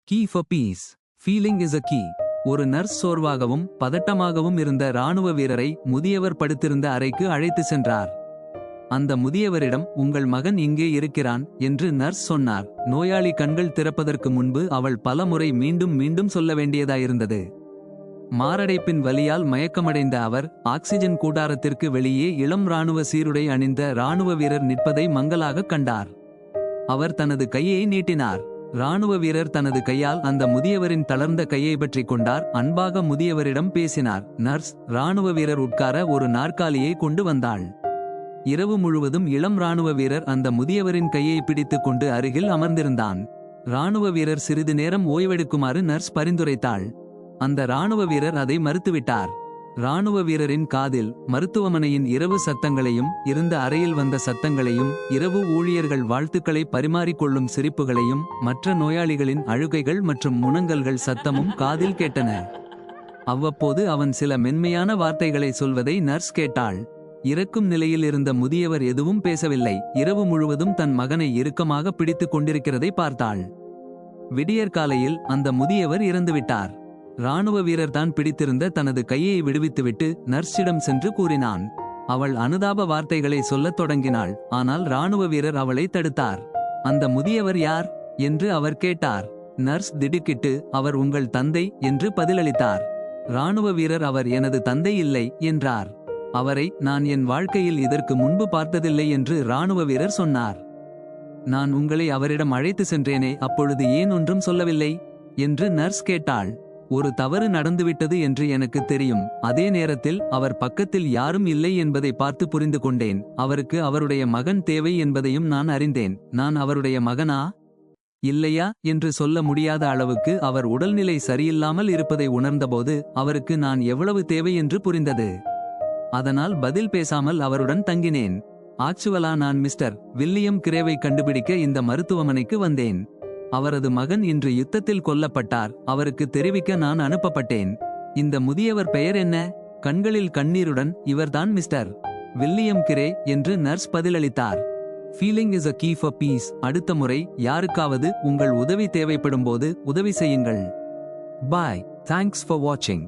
Key for peace. Feeling is a key. ஒரு nurse சோர்வாகவும் பதட்டமாகவும் இருந்த இராணுவ வீரரை முதியவர் படுத்திருந்த அறைக்கு அழைத்து சென்றார். அந்த முதியவரிடம் உங்கள் மகன் இங்கே இருக்கிறான் என்று நர்ஸ் சொன்னார். நோயாளி கண்கள் திறப்பதற்கு முன்பு அவள் பல முறை மீண்டும் மீண்டும் சொல்ல வேண்டியதாயிருந்தது. மாரடைப்பின் வலியால் மயக்கமடைந்த அவர் ஆக்சிஜன் கூடாரத்திற்கு வெளியே இளம் இராணுவ சீருடை அணிந்த இராணுவ வீரர் நிற்பதை மங்கலாக கண்டார். அவர் தனது கையை நீட்டினார். இராணுவ வீரர் தனது கையால் அந்த முதியவரின் தளர்ந்த கையை பற்றிக் கொண்டார். அன்பாக முதியவரிடம் பேசினார். நர்ஸ் இராணுவ வீரர் உட்கார ஒரு நாற்காலியை கொண்டு வந்தாள். இரவு முழுவதும் இளம் இராணுவ வீரர் அந்த முதியவரின் கையை பிடித்துக் கொண்டு அருகில் அமர்ந்திருந்தான். இராணுவ வீரர் சிறிது நேரம் ஓய்வெடுக்குமாறு நர்ஸ் பரிந்துரைத்தாள். அந்த இராணுவ வீரர் அதை மறுத்துவிட்டார். இராணுவ வீரரின் காதில் மருத்துவமனையின் இரவு சத்தங்களையும் இருந்த அறையில் வந்த சத்தங்களையும் இரவு ஊழியர்கள் வாழ்த்துக்களை பரிமாறிக்கொள்ளும் சிரிப்புகளையும் மற்ற நோயாளிகளின் அழுகைகள் மற்றும் முனங்கல்கள் சத்தமும் காதில் கேட்டன. அவ்வப்போது அவன் சில மென்மையான வார்த்தைகளை சொல்வதை நர்ஸ் கேட்டாள். இறக்கும் நிலையில் இருந்த முதியவர் எதுவும் பேசவில்லை. இரவு முழுவதும் தன் மகனை இறுக்கமாக பிடித்துக் கொண்டிருக்கிறதை பார்த்தாள். விடியற்காலையில் அந்த முதியவர் இறந்துவிட்டார். இராணுவ வீரர் தான் பிடித்திருந்த தனது கையை விடுவித்துவிட்டு நர்ஸிடம் சென்று கூறினான். அவள் அனுதாப வார்த்தைகளை சொல்லத் தொடங்கினாள். ஆனால் இராணுவ வீரர் அவளை தடுத்தார். அந்த முதியவர் யார் என்று அவர் கேட்டார். நர்ஸ் திடுக்கிட்டு அவர் உங்கள் தந்தை என்று பதிலளித்தார். இராணுவ வீரர் அவர் எனது தந்தை இல்லை என்றார். அவரை நான் என் வாழ்க்கையில் இதற்கு முன்பு பார்த்ததில்லை என்று இராணுவ வீரர் சொன்னார். நான் உங்களை அவரிடம் அழைத்து சென்றேனே, அப்பொழுது ஏன் ஒன்றும் சொல்லவில்லை என்று நர்ஸ் கேட்டாள். ஒரு தவறு நடந்துவிட்டது என்று எனக்கு தெரியும். அதே நேரத்தில் அவர் பக்கத்தில் யாரும் இல்லை என்பதை பார்த்து புரிந்து கொண்டேன். அவருக்கு அவருடைய மகன் தேவை என்பதையும் நான் அறிந்தேன். நான் அவருடைய மகனா இல்லையா என்று சொல்ல முடியாத அளவுக்கு அவர் உடல்நிலை சரியில்லாமல் இருப்பதை உணர்ந்தபோது அவருக்கு நான் எவ்வளவு தேவை என்று புரிந்தது. அதனால் பதில் பேசாமல் அவருடன் தங்கினேன். ஆக்சுவலா நான் மிஸ்டர் வில்லியம் கிரேவை கண்டுபிடிக்க இந்த மருத்துவமனைக்கு வந்தேன். அவரது மகன் இன்று யுத்தத்தில் கொல்லப்பட்டார். அவருக்கு தெரிவிக்க நான் அனுப்பப்பட்டேன். இந்த முதியவர் பெயர் என்ன? கண்களில் கண்ணீருடன் இவர்தான் மிஸ்டர் வில்லியம் கிரே என்று நர்ஸ் பதிலளித்தார். Feeling is a key for peace. அடுத்த முறை யாருக்காவது உங்கள் உதவி தேவைப்படும்போது உதவி செய்யுங்கள். பாய். தேங்க்ஸ் ஃபார் வாட்சிங்.